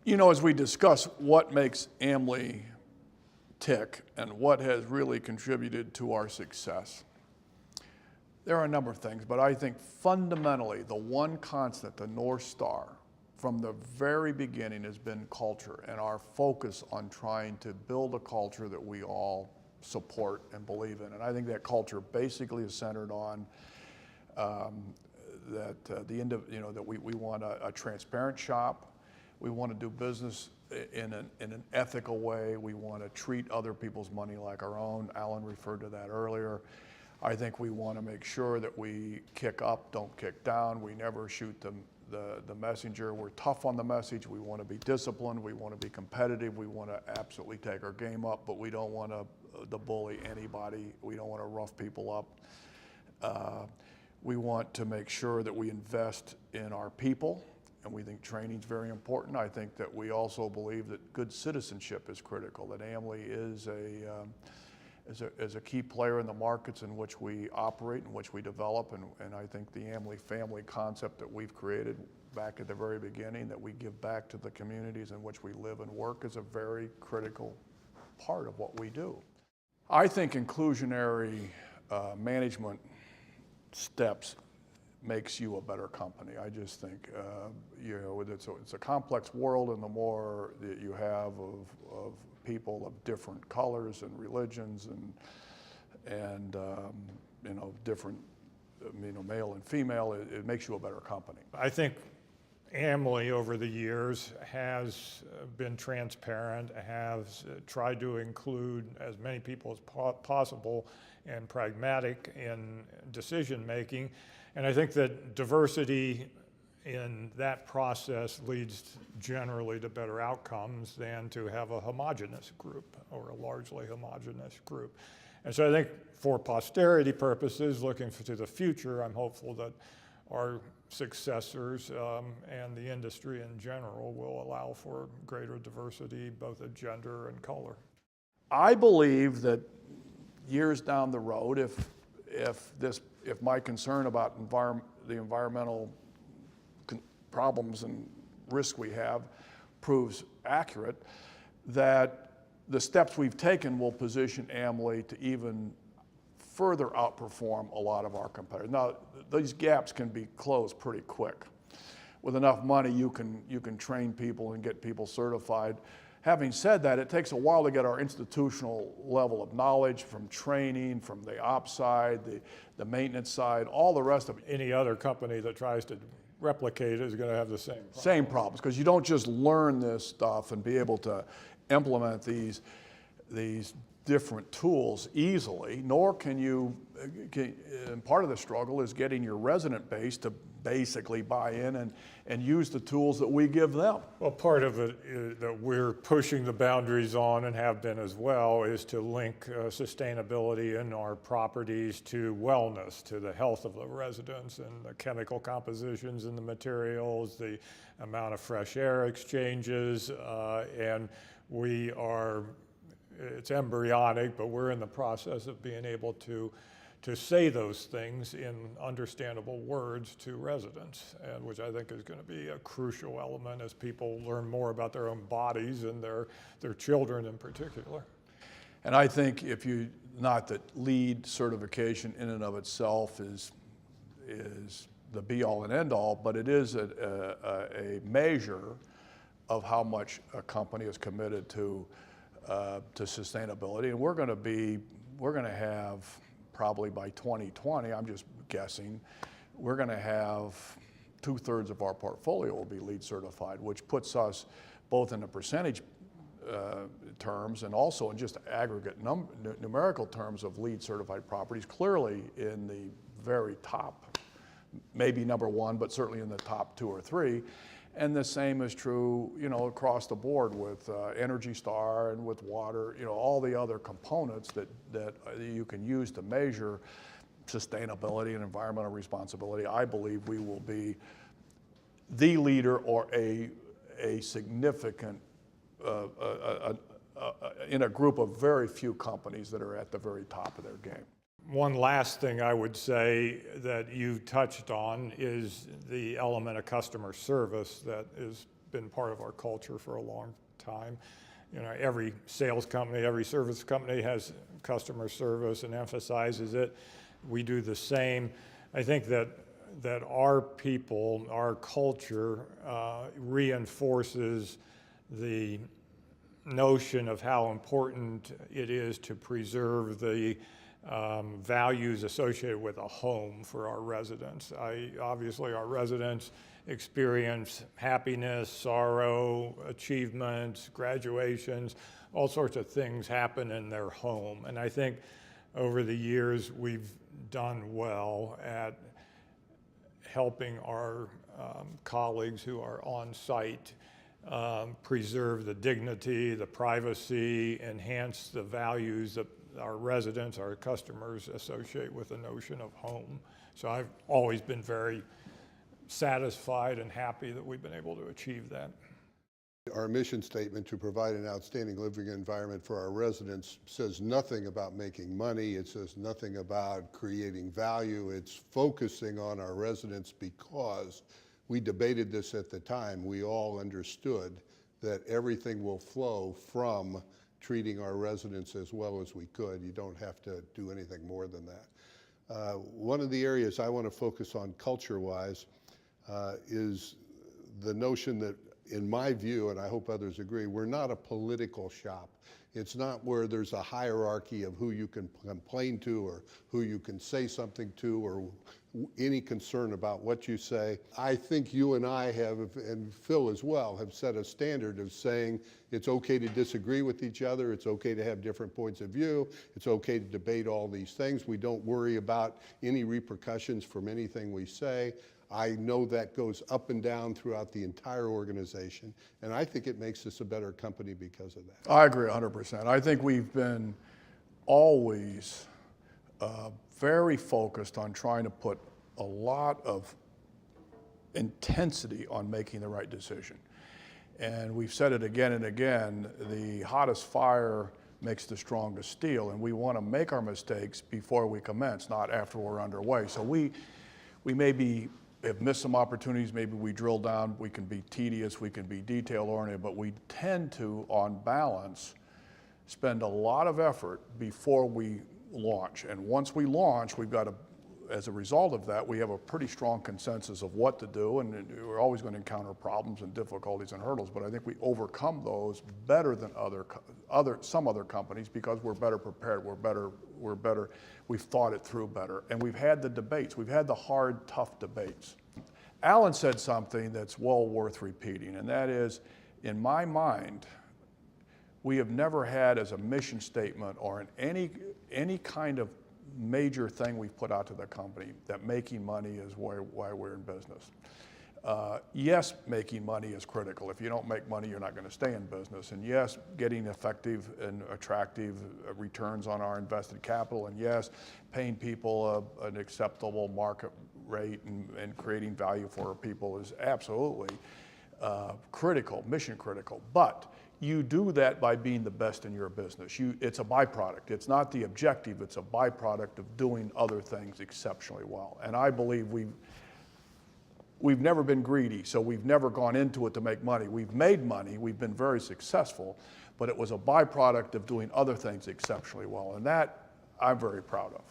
You know, as we discuss what makes AMLI tick and what has really contributed to our success, there are a number of things, but I think fundamentally the one constant, the North Star, from the very beginning has been culture and our focus on trying to build a culture that we all support and believe in. And I think that culture basically is centered on that we want a transparent shop. We want to do business in an ethical way. We want to treat other people's money like our own. Alan referred to that earlier. I think we want to make sure that we kick up, don't kick down. We never shoot the messenger. We're tough on the message. We want to be disciplined. We want to be competitive. We want to absolutely take our game up, but we don't want to bully anybody. We don't want to rough people up. We want to make sure that we invest in our people, and we think training is very important. I think that we also believe that good citizenship is critical, that AMLI is a key player in the markets in which we operate, in which we develop, and I think the AMLI family concept that we've created back at the very beginning, that we give back to the communities in which we live and work, is a very critical part of what we do. I think inclusionary management steps makes you a better company. I just think it's a complex world, and the more that you have of people of different colors and religions and different male and female, it makes you a better company. I think AMLI over the years has been transparent, has tried to include as many people as possible and pragmatic in decision making. And I think that diversity in that process leads generally to better outcomes than to have a homogeneous group or a largely homogeneous group. And so I think for posterity purposes, looking to the future, I'm hopeful that our successors and the industry in general will allow for greater diversity, both of gender and color. I believe that years down the road, if my concern about the environmental problems and risk we have proves accurate, that the steps we've taken will position AMLI to even further outperform a lot of our competitors. Now, these gaps can be closed pretty quick. With enough money, you can train people and get people certified. Having said that, it takes a while to get our institutional level of knowledge from training, from the ops side, the maintenance side, all the rest of it. Any other company that tries to replicate is going to have the same problem. Same problems, because you don't just learn this stuff and be able to implement these different tools easily, nor can you, and part of the struggle is getting your resident base to basically buy in and use the tools that we give them. Well, part of it is that we're pushing the boundaries on, and have been as well, is to link sustainability in our properties to wellness, to the health of the residents and the chemical compositions in the materials, the amount of fresh air exchanges, and we are, it's embryonic, but we're in the process of being able to say those things in understandable words to residents, and which I think is going to be a crucial element as people learn more about their own bodies and their children in particular. And I think not that LEED certification in and of itself is the be-all and end-all, but it is a measure of how much a company is committed to sustainability. And we're going to have, probably by 2020, I'm just guessing, we're going to have 2/3 of our portfolio will be LEED certified, which puts us both in the percentage terms and also in just aggregate numerical terms of LEED certified properties, clearly in the very top, maybe number one, but certainly in the top 2 or 3. And the same is true, across the board with Energy Star and with water, all the other components that you can use to measure sustainability and environmental responsibility. I believe we will be the leader or a significant, in a group of very few companies that are at the very top of their game. One last thing I would say that you touched on is the element of customer service that has been part of our culture for a long time. You know, every sales company, every service company has customer service and emphasizes it. We do the same. I think that our people, our culture reinforces the notion of how important it is to preserve the values associated with a home for our residents. Obviously, our residents experience happiness, sorrow, achievements, graduations, all sorts of things happen in their home. And I think over the years, we've done well at helping our colleagues who are on site preserve the dignity, the privacy, enhance the values that our residents, our customers associate with the notion of home. So I've always been very satisfied and happy that we've been able to achieve that. Our mission statement to provide an outstanding living environment for our residents says nothing about making money. It says nothing about creating value. It's focusing on our residents because we debated this at the time. We all understood that everything will flow from treating our residents as well as we could. You don't have to do anything more than that. One of the areas I want to focus on culture-wise is the notion that, in my view, and I hope others agree, we're not a political shop. It's not where there's a hierarchy of who you can complain to or who you can say something to or any concern about what you say. I think you and I have, and Phil as well, have set a standard of saying it's okay to disagree with each other, it's okay to have different points of view, it's okay to debate all these things. We don't worry about any repercussions from anything we say. I know that goes up and down throughout the entire organization, and I think it makes us a better company because of that. I agree 100%. I think we've been always very focused on trying to put a lot of intensity on making the right decision. And we've said it again and again, the hottest fire makes the strongest steel, and we want to make our mistakes before we commence, not after we're underway. So we maybe have missed some opportunities, maybe we drill down, we can be tedious, we can be detail-oriented, but we tend to, on balance, spend a lot of effort before we launch. And once we launch, we've got to, as a result of that, we have a pretty strong consensus of what to do, and we're always going to encounter problems and difficulties and hurdles, but I think we overcome those better than some other companies because we're better prepared, we're better, we've thought it through better, and we've had the debates, we've had the hard, tough debates. Alan said something that's well worth repeating, and that is, in my mind, we have never had as a mission statement or in any kind of major thing we've put out to the company that making money is why we're in business. Yes, making money is critical. If you don't make money, you're not going to stay in business. And yes, getting effective and attractive returns on our invested capital. And yes, paying people an acceptable market rate and creating value for our people is absolutely critical, mission critical. But you do that by being the best in your business. It's a byproduct. It's not the objective. It's a byproduct of doing other things exceptionally well. And I believe we've never been greedy, so we've never gone into it to make money. We've made money. We've been very successful, but it was a byproduct of doing other things exceptionally well. And that I'm very proud of.